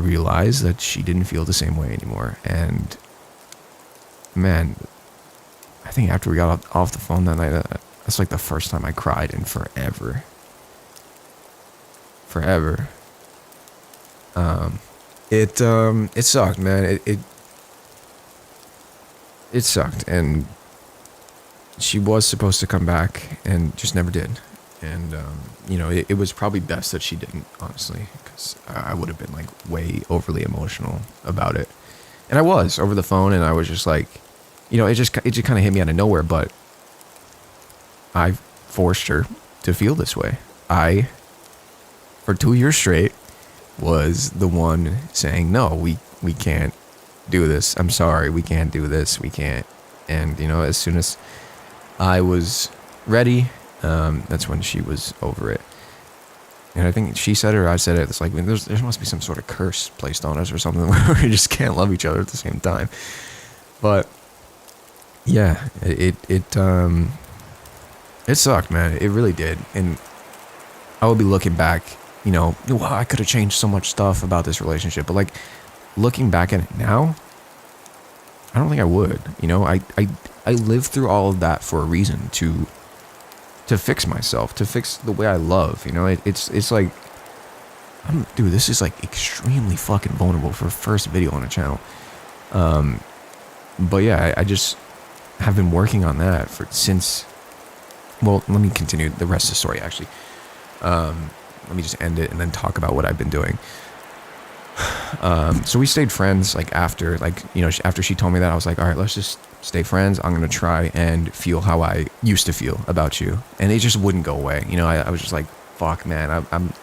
realized that she didn't feel the same way anymore. And man, I think after we got off the phone that night, that's like the first time I cried in forever. It sucked, man. It sucked, and she was supposed to come back and just never did. And it was probably best that she didn't, honestly, because I would have been like way overly emotional about it. And I was over the phone, and I was just like, it just kind of hit me out of nowhere. But I forced her to feel this way. I, for 2 years straight, was the one saying, no, we can't do this. I'm sorry, we can't do this. We can't. And as soon as I was ready, that's when she was over it. And I think she said it or I said it. It's like, there must be some sort of curse placed on us or something where we just can't love each other at the same time. But yeah, it sucked, man. It really did. And I would be looking back, wow, I could have changed so much stuff about this relationship. But like looking back at it now, I don't think I would. I lived through all of that for a reason, to fix myself, to fix the way I love. It's like, dude, this is like extremely fucking vulnerable for first video on a channel. But yeah, I just have been working on that since. Well, let me continue the rest of the story, actually. Let me just end it and then talk about what I've been doing. So we stayed friends, like after she told me that, I was like, all right, let's just stay friends. I'm going to try and feel how I used to feel about you. And it just wouldn't go away. I was just like, fuck, man, I'm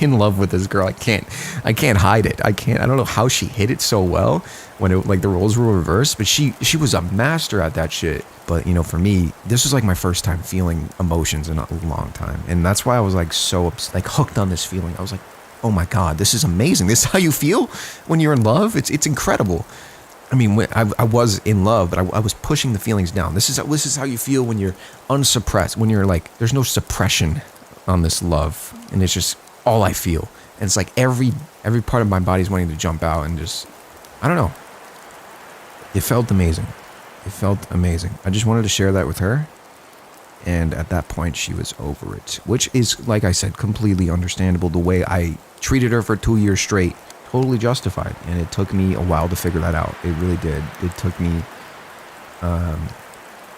in love with this girl. I can't hide it. I don't know how she hid it so well when the roles were reversed, but she was a master at that shit. But for me, this was like my first time feeling emotions in a long time. And that's why I was like so like hooked on this feeling. I was like, oh my God, this is amazing. This is how you feel when you're in love. It's incredible. I mean, I was in love, but I was pushing the feelings down. This is how you feel when you're unsuppressed, when you're like, there's no suppression on this love. And it's just all I feel. And it's like every part of my body is wanting to jump out and just, I don't know. It felt amazing. I just wanted to share that with her. And at that point, she was over it, which is, like I said, completely understandable. The way I treated her for 2 years straight, totally justified. And it took me a while to figure that out. It really did. It took me a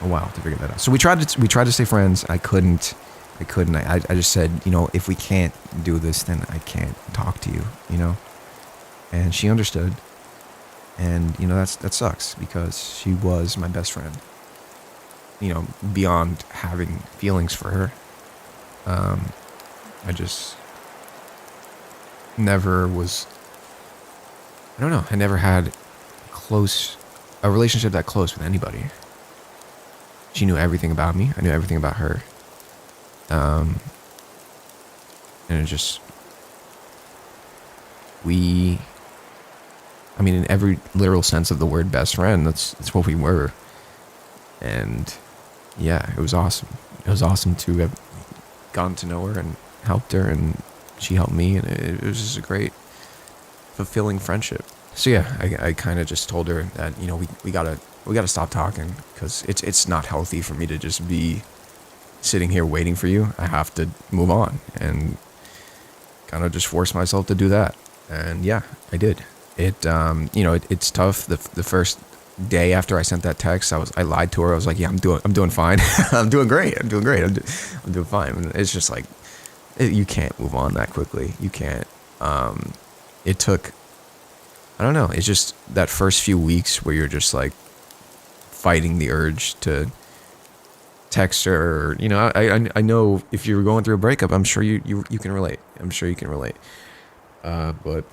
while to figure that out. So we tried to stay friends. I couldn't. I just said, if we can't do this, then I can't talk to you, And she understood. And, that sucks because she was my best friend. Beyond having feelings for her. I just never was, I don't know, I never had a relationship that close with anybody. She knew everything about me. I knew everything about her. And it just, in every literal sense of the word best friend, that's what we were. And yeah, it was awesome. It was awesome to have gotten to know her and helped her, and she helped me, and it was just a great, fulfilling friendship. So yeah, I kind of just told her that we gotta stop talking, because it's not healthy for me to just be sitting here waiting for you. I have to move on, and kind of just force myself to do that. And yeah, I did. It's tough. The first day after I sent that text, I lied to her. I was like, yeah, I'm doing fine. I'm doing great. I'm doing fine. And it's just like, you can't move on that quickly. You can't. It took, I don't know. It's just that first few weeks where you're just like fighting the urge to text her. Or, I know if you're going through a breakup, I'm sure you can relate. I'm sure you can relate. But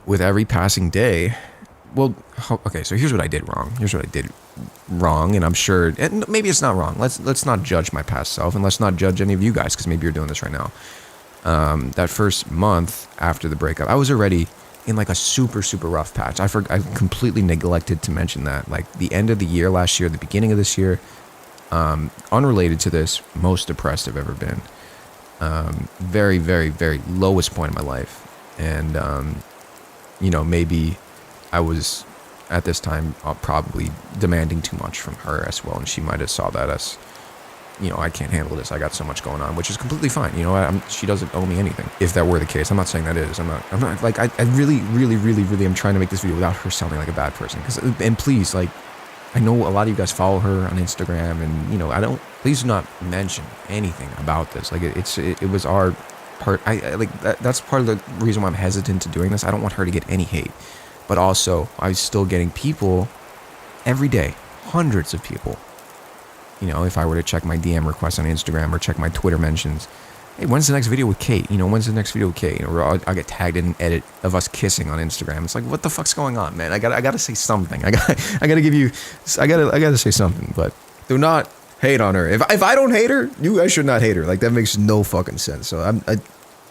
with every passing day, well, okay, so here's what I did wrong. And I'm sure, and maybe it's not wrong. Let's not judge my past self, and let's not judge any of you guys, because maybe you're doing this right now. That first month after the breakup, I was already in like a super, super rough patch. I completely neglected to mention that. Like the end of the year last year, the beginning of this year, unrelated to this, most depressed I've ever been. Very, very, very lowest point in my life. And you know, maybe I was at this time probably demanding too much from her as well, and she might have saw that as, you know, I can't handle this. I got so much going on, which is completely fine. You know, she doesn't owe me anything. If that were the case, I'm not saying that is. I'm not like, I really am trying to make this video without her sounding like a bad person. And please, like, I know a lot of you guys follow her on Instagram, and, you know, please do not mention anything about this. Like, it was our part. That's part of the reason why I'm hesitant to doing this. I don't want her to get any hate, but also I was still getting people every day, hundreds of people. You know, if I were to check my DM requests on Instagram or check my Twitter mentions, hey, when's the next video with Kate? You know, when's the next video with Kate? Or I'll get tagged in an edit of us kissing on Instagram. It's like, what the fuck's going on, man? I gotta say something. I gotta say something. But do not hate on her. If I don't hate her, you guys should not hate her. Like, that makes no fucking sense. So I'm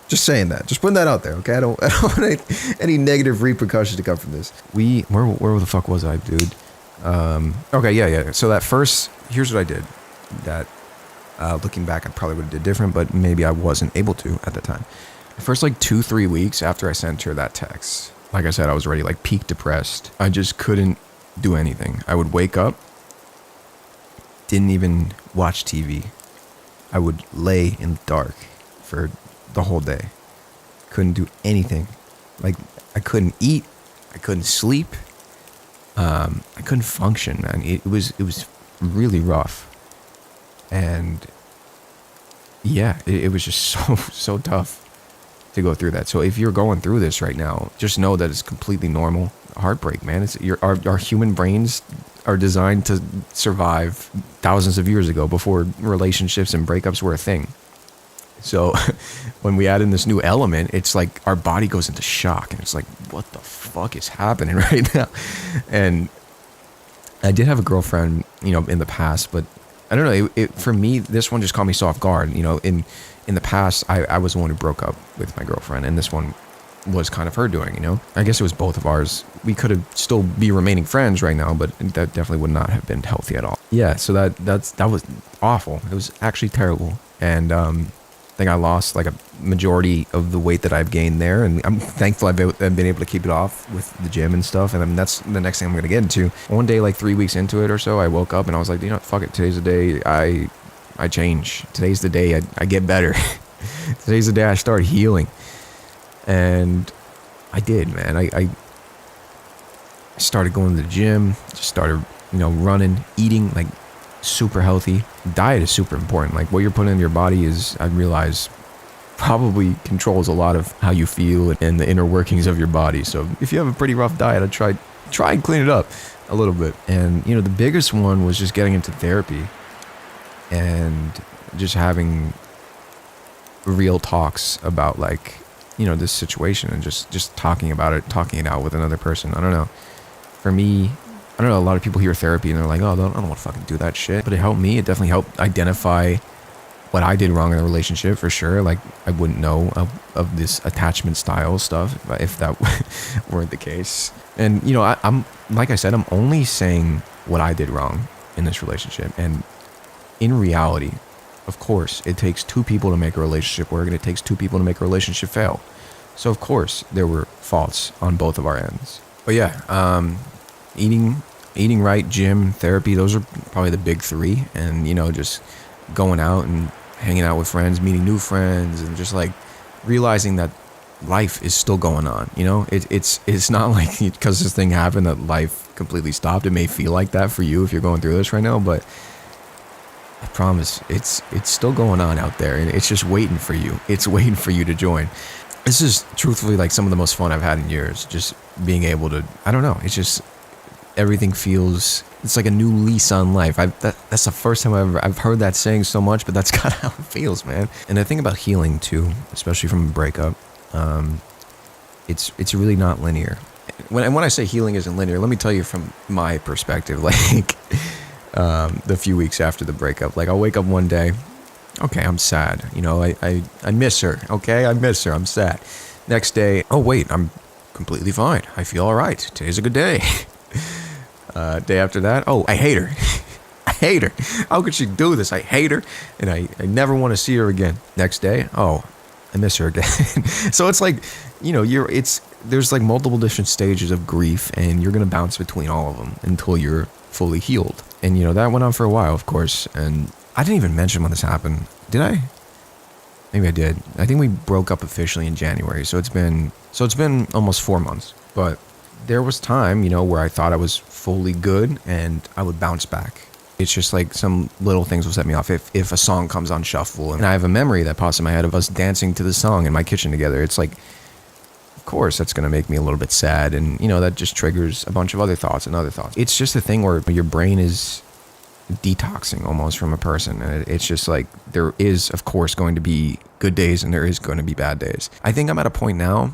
just saying that. Just putting that out there, okay? I don't want any negative repercussions to come from this. Where the fuck was I, dude? Okay, yeah. So that first, here's what I did. That, looking back, I probably would have did different, but maybe I wasn't able to at the time. The first, like, 2-3 weeks after I sent her that text, like I said, I was already, like, peak depressed. I just couldn't do anything. I would wake up, didn't even watch TV. I would lay in the dark for the whole day. Couldn't do anything. Like, I couldn't eat. I couldn't sleep. I couldn't function, man. It was really rough. And yeah, it was just so tough to go through that. So if you're going through this right now, just know that it's completely normal. Heartbreak, man. Our human brains are designed to survive thousands of years ago, before relationships and breakups were a thing. So when we add in this new element, it's like our body goes into shock, and it's like, what the fuck is happening right now? And I did have a girlfriend, you know, in the past, but I don't know. For me, this one just caught me so off guard. You know, in the past, I was the one who broke up with my girlfriend, and this one was kind of her doing, you know? I guess it was both of ours. We could have still be remaining friends right now, but that definitely would not have been healthy at all. Yeah, so that was awful. It was actually terrible. And I think I lost like a majority of the weight that I've gained there, and I'm thankful I've been able to keep it off with the gym and stuff. And I mean, that's the next thing I'm going to get into. One day, like 3 weeks into it or so, I woke up and I was like, you know, fuck it. Today's the day I change. Today's the day I get better. Today's the day I start healing. And I did, man. I started going to the gym, just started, you know, running, eating like super healthy. Diet is super important. Like, what you're putting in your body is, I realize, probably controls a lot of how you feel and the inner workings of your body. So if you have a pretty rough diet, I'd try and clean it up a little bit. And, you know, the biggest one was just getting into therapy and just having real talks about, like, you know, this situation, and just talking about it, talking it out with another person. I don't know. For me, I don't know, a lot of people hear therapy and they're like, oh, I don't want to fucking do that shit. But it helped me. It definitely helped identify what I did wrong in the relationship, for sure. Like, I wouldn't know of this attachment style stuff if that weren't the case. And, you know, I'm like I said, I'm only saying what I did wrong in this relationship. And in reality, of course, it takes two people to make a relationship work, and it takes two people to make a relationship fail. So, of course, there were faults on both of our ends. But yeah, eating right, gym, therapy, those are probably the big three. And, you know, just going out and hanging out with friends, meeting new friends, and just like realizing that life is still going on. You know, it's not like because this thing happened that life completely stopped. It may feel like that for you if you're going through this right now, but I promise it's still going on out there, and it's just waiting for you. It's waiting for you to join. This is truthfully like some of the most fun I've had in years. Just being able to, I don't know, it's just, everything feels, it's like a new lease on life. That's the first time I've heard that saying so much, but that's kind of how it feels, man. And the thing about healing too, especially from a breakup, it's really not linear. When I say healing isn't linear, let me tell you from my perspective, like, the few weeks after the breakup, like, I'll wake up one day, okay, I'm sad, you know, I miss her, okay, I miss her, I'm sad. Next day, oh wait, I'm completely fine, I feel all right, today's a good day. Day after that, oh, I hate her. I hate her. How could she do this? I hate her, and I never want to see her again. Next day, oh, I miss her again. So it's like, you know, there's like multiple different stages of grief, and you're going to bounce between all of them until you're fully healed. And, you know, that went on for a while, of course. And I didn't even mention when this happened. Did I? Maybe I did. I think we broke up officially in January. So it's been almost 4 months. But there was time, you know, where I thought I was fully good and I would bounce back. It's just like some little things will set me off. If a song comes on shuffle and I have a memory that pops in my head of us dancing to the song in my kitchen together, it's like, of course, that's going to make me a little bit sad. And, you know, that just triggers a bunch of other thoughts and other thoughts. It's just a thing where your brain is detoxing almost from a person. And it's just like, there is, of course, going to be good days and there is going to be bad days. I think I'm at a point now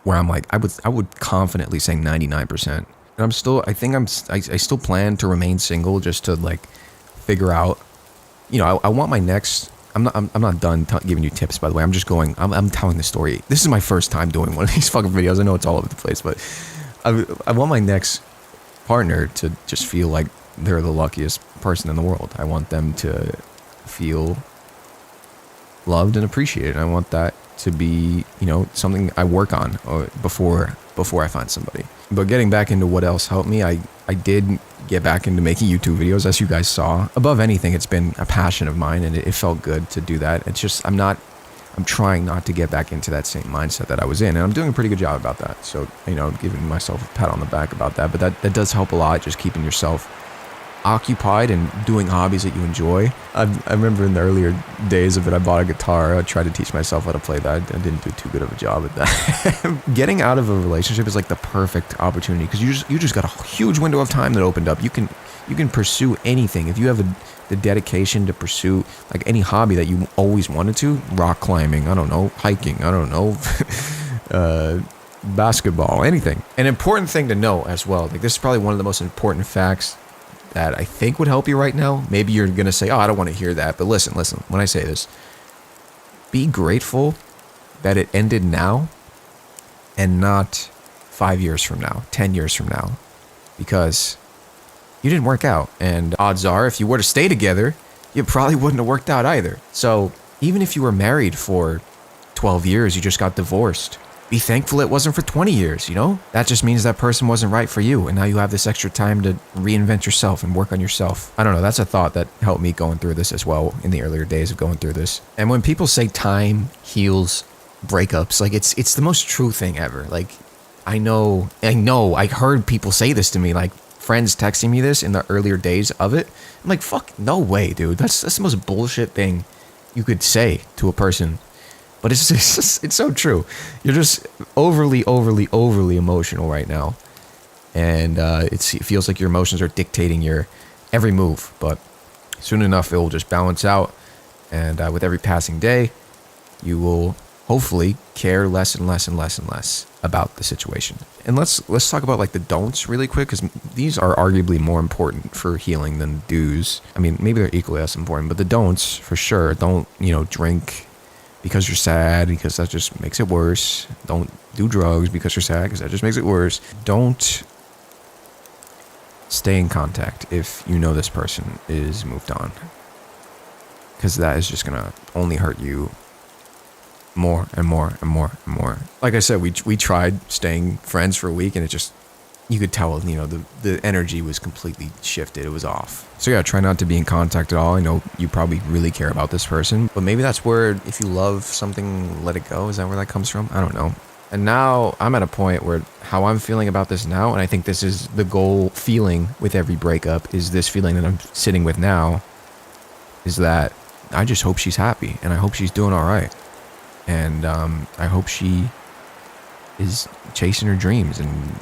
where I'm like, I would confidently say 99%. And I still plan to remain single just to like figure out, you know, I want my next, I'm not done giving you tips, by the way. I'm telling the story. This is my first time doing one of these fucking videos. I know it's all over the place, but I want my next partner to just feel like they're the luckiest person in the world. I want them to feel loved and appreciated. I want that to be, you know, something I work on before I find somebody. But getting back into what else helped me, I did get back into making YouTube videos, as you guys saw. Above anything, it's been a passion of mine, and it felt good to do that. It's just, I'm trying not to get back into that same mindset that I was in, and I'm doing a pretty good job about that. So, you know, giving myself a pat on the back about that. But that does help a lot, just keeping yourself occupied and doing hobbies that you enjoy. I remember in the earlier days of it, I bought a guitar. I tried to teach myself how to play that. I didn't do too good of a job at that. Getting out of a relationship is like the perfect opportunity, because you just got a huge window of time that opened up. You can pursue anything if you have the dedication to pursue like any hobby that you always wanted to. Rock climbing, I don't know, hiking, I don't know, basketball, anything. An important thing to know as well, like this is probably one of the most important facts that I think would help you right now. Maybe you're going to say, oh, I don't want to hear that. But listen, when I say this, be grateful that it ended now and not 5 years from now, 10 years from now, because you didn't work out. And odds are, if you were to stay together, you probably wouldn't have worked out either. So even if you were married for 12 years, you just got divorced, be thankful it wasn't for 20 years, you know? That just means that person wasn't right for you, and now you have this extra time to reinvent yourself and work on yourself. I don't know, that's a thought that helped me going through this as well in the earlier days of going through this. And when people say time heals breakups, like it's the most true thing ever. Like, I heard people say this to me, like friends texting me this in the earlier days of it. I'm like, fuck, no way, dude. That's the most bullshit thing you could say to a person. But it's so true. You're just overly emotional right now. And it feels like your emotions are dictating your every move. But soon enough, it will just balance out. And with every passing day, you will hopefully care less and less and less and less about the situation. And let's talk about like the don'ts really quick, because these are arguably more important for healing than do's. I mean, maybe they're equally as important, but the don'ts for sure. Don't, you know, drink because you're sad, because that just makes it worse. Don't do drugs because you're sad, because that just makes it worse. Don't stay in contact if you know this person is moved on, because that is just gonna only hurt you more and more and more and more. Like I said, we tried staying friends for a week, and it just, you could tell, you know, the energy was completely shifted. It was off. So yeah, try not to be in contact at all. I know you probably really care about this person, but maybe that's where, if you love something, let it go. Is that where that comes from? I don't know. And now I'm at a point where how I'm feeling about this now, and I think this is the goal feeling with every breakup, is this feeling that I'm sitting with now, is that I just hope she's happy, and I hope she's doing all right. And I hope she is chasing her dreams, and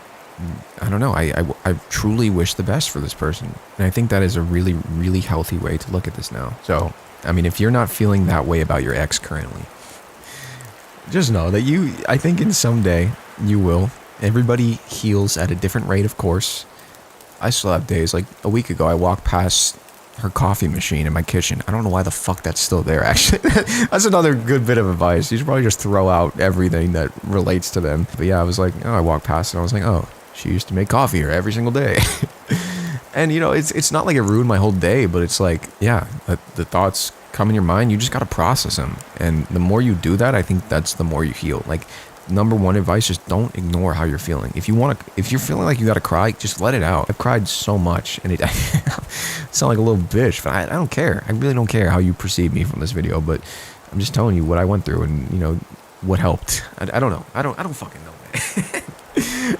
I don't know, I truly wish the best for this person. And I think that is a really, really healthy way to look at this now. So, I mean, if you're not feeling that way about your ex currently, just know that I think in someday you will. Everybody heals at a different rate, of course. I still have days, like a week ago, I walked past her coffee machine in my kitchen. I don't know why the fuck that's still there, actually. That's another good bit of advice. You should probably just throw out everything that relates to them. But yeah, I was like, oh, I walked past and I was like, oh, she used to make coffee here every single day. And, you know, it's not like it ruined my whole day, but it's like, yeah, the thoughts come in your mind, you just got to process them. And the more you do that, I think that's the more you heal. Like, number one advice, just don't ignore how you're feeling. If you're feeling like you got to cry, just let it out. I've cried so much, and I sound like a little bitch, but I don't care. I really don't care how you perceive me from this video, but I'm just telling you what I went through and, you know, what helped. I don't know. I don't fucking know, man.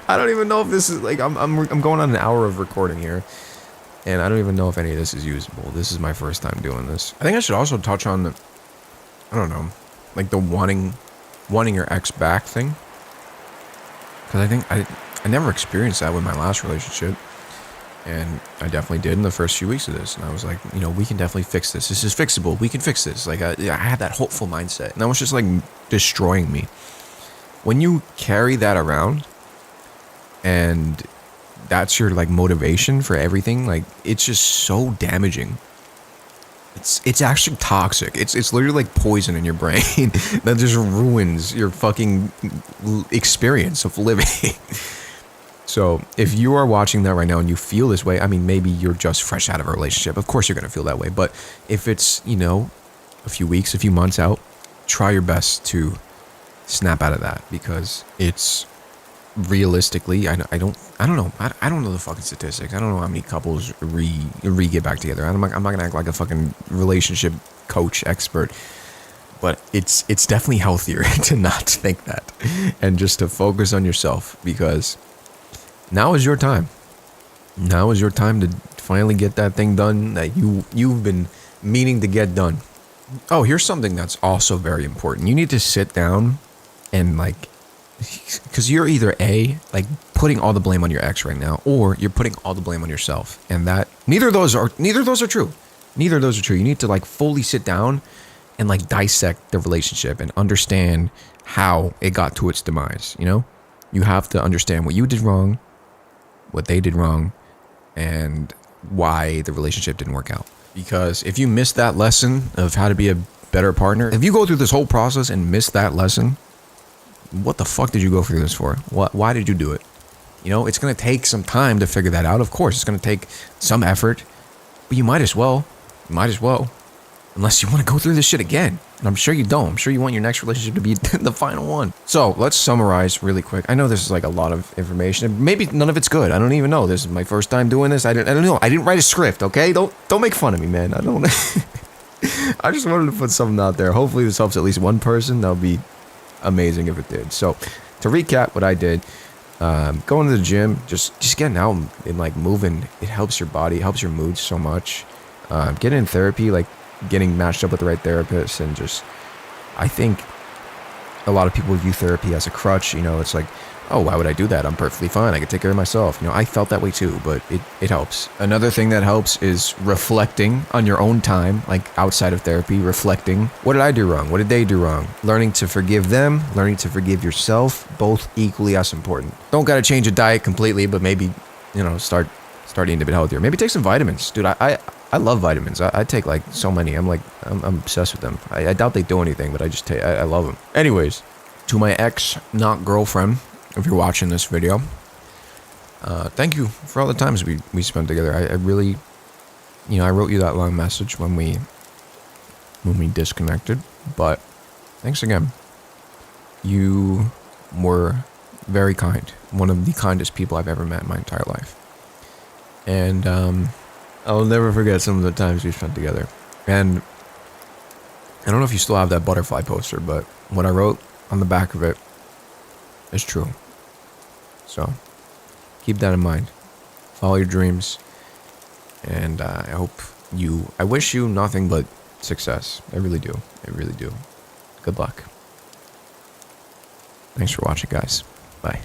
I don't even know if this is, like, I'm going on an hour of recording here, and I don't even know if any of this is usable. This is my first time doing this. I think I should also touch on the, I don't know, like the wanting your ex back thing, because I think I never experienced that with my last relationship, and I definitely did in the first few weeks of this. And I was like, you know, we can definitely fix this. This is fixable. We can fix this. Like, I had that hopeful mindset, and that was just like destroying me. When you carry that around, and that's your like motivation for everything, like, it's just so damaging. It's actually toxic. It's literally like poison in your brain that just ruins your fucking experience of living. So if you are watching that right now and you feel this way, I mean, maybe you're just fresh out of a relationship. Of course you're going to feel that way. But if it's, you know, a few weeks, a few months out, try your best to snap out of that, because it's realistically, I don't know. I don't know the fucking statistics. I don't know how many couples re get back together. I'm not gonna act like a fucking relationship coach expert, but it's definitely healthier to not think that and just to focus on yourself, because now is your time. Now is your time to finally get that thing done that you've been meaning to get done. Oh, here's something that's also very important. You need to sit down and, like, because you're either A, like, putting all the blame on your ex right now, or you're putting all the blame on yourself, and that neither of those are true. Neither of those are true. You need to, like, fully sit down and, like, dissect the relationship and understand how it got to its demise. You know, you have to understand what you did wrong, what they did wrong, and why the relationship didn't work out. Because if you miss that lesson of how to be a better partner, if you go through this whole process and miss that lesson, what the fuck did you go through this for? Why did you do it? You know, it's going to take some time to figure that out. Of course, it's going to take some effort, but you might as well. Unless you want to go through this shit again. And I'm sure you don't. I'm sure you want your next relationship to be the final one. So let's summarize really quick. I know this is like a lot of information. Maybe none of it's good. I don't even know. This is my first time doing this. I don't know. I didn't write a script, okay? Don't make fun of me, man. I don't. I just wanted to put something out there. Hopefully this helps at least one person. That would be amazing if it did. So to recap what I did, going to the gym, just getting out and like moving, it helps your body, it helps your mood so much. Getting in therapy, like getting matched up with the right therapist, and just, I think a lot of people view therapy as a crutch. You know, it's like, oh, why would I do that? I'm perfectly fine. I can take care of myself. You know, I felt that way too, but it helps. Another thing that helps is reflecting on your own time, like outside of therapy, reflecting. What did I do wrong? What did they do wrong? Learning to forgive them, learning to forgive yourself, both equally as important. Don't gotta change your diet completely, but maybe, you know, start eating a bit healthier. Maybe take some vitamins. Dude, I love vitamins. I take like so many. I'm obsessed with them. I doubt they do anything, but I love them. Anyways, to my ex, not girlfriend, if you're watching this video, thank you for all the times we spent together. I really, you know, I wrote you that long message when we disconnected, but thanks again. You were very kind. One of the kindest people I've ever met in my entire life. And I'll never forget some of the times we spent together. And I don't know if you still have that butterfly poster, but what I wrote on the back of it is true. So keep that in mind. Follow your dreams. And I wish you nothing but success. I really do. I really do. Good luck. Thanks for watching, guys. Bye.